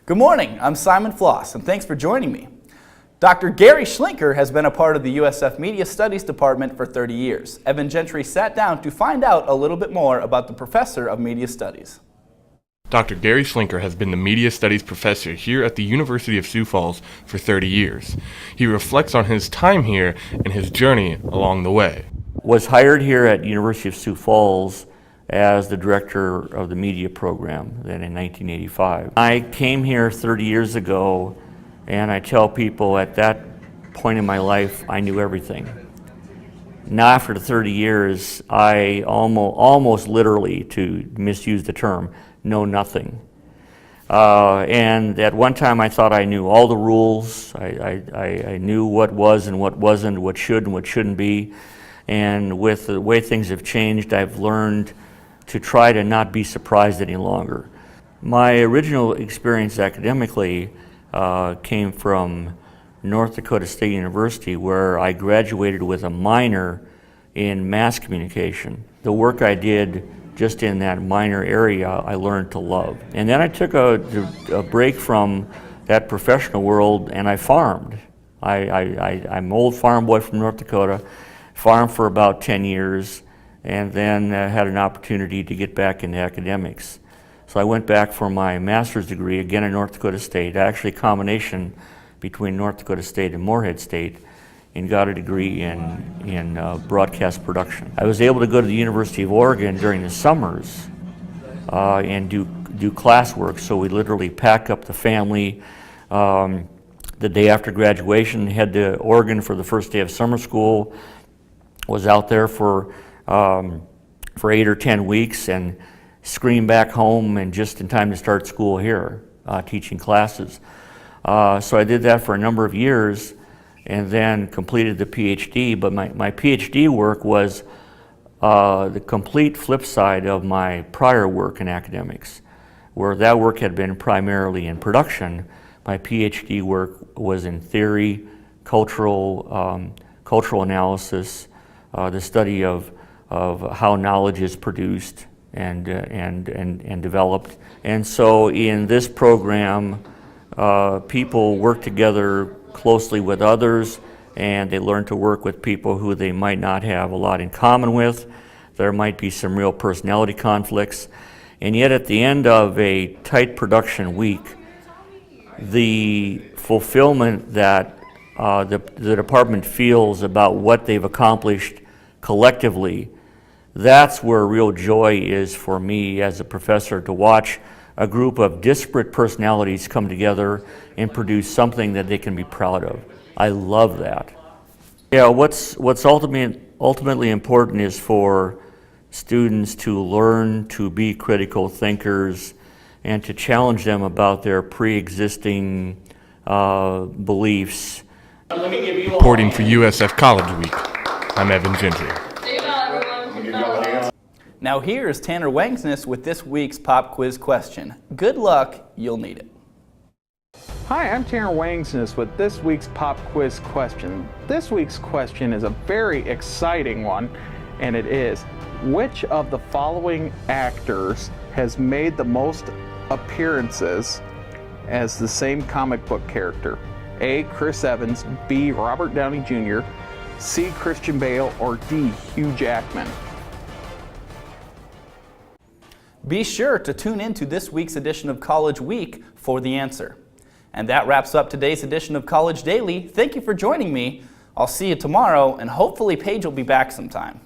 Good morning, I'm Simon Floss, and thanks for joining me. Dr. Gary Schlinker has been a part of the USF Media Studies Department for 30 years. Evan Gentry sat down to find out a little bit more about the professor of media studies. Dr. Gary Schlinker has been the Media Studies professor here at the University of Sioux Falls for 30 years. He reflects on his time here and his journey along the way. Was hired here at University of Sioux Falls as the director of the media program then in 1985. I came here 30 years ago, and I tell people at that point in my life I knew everything. Now after 30 years, I almost literally, to misuse the term, know nothing. And at one time I thought I knew all the rules. I knew what was and what wasn't, what should and what shouldn't be. And with the way things have changed, I've learned to try to not be surprised any longer. My original experience academically came from North Dakota State University, where I graduated with a minor in mass communication. The work I did just in that minor area, I learned to love. And then I took a break from that professional world and I farmed. I'm an old farm boy from North Dakota, farmed for about 10 years, and then had an opportunity to get back into academics. So I went back for my master's degree, again at North Dakota State, actually a combination between North Dakota State and Moorhead State, and got a degree in broadcast production. I was able to go to the University of Oregon during the summers and do classwork, so we literally pack up the family. The day after graduation, head to Oregon for the first day of summer school, was out there for 8 or 10 weeks and screamed back home and just in time to start school here, teaching classes. So I did that for a number of years and then completed the PhD, but my PhD work was the complete flip side of my prior work in academics. Where that work had been primarily in production, my PhD work was in theory, cultural analysis, the study of how knowledge is produced and developed. And so in this program, people work together closely with others, and they learn to work with people who they might not have a lot in common with. There might be some real personality conflicts, and yet at the end of a tight production week, the fulfillment that the department feels about what they've accomplished collectively, that's where real joy is for me as a professor, to watch a group of disparate personalities come together and produce something that they can be proud of. I love that. Yeah, what's ultimately important is for students to learn to be critical thinkers and to challenge them about their pre-existing beliefs. Reporting for USF College Week, I'm Evan Gentry. Now here is Tanner Wangsness with this week's pop quiz question. Good luck, you'll need it. Hi, I'm Tanner Wangsness with this week's pop quiz question. This week's question is a very exciting one, and it is, which of the following actors has made the most appearances as the same comic book character? A, Chris Evans, B, Robert Downey Jr., C, Christian Bale, or D, Hugh Jackman? Be sure to tune in to this week's edition of College Week for the answer. And that wraps up today's edition of College Daily. Thank you for joining me. I'll see you tomorrow, and hopefully Paige will be back sometime.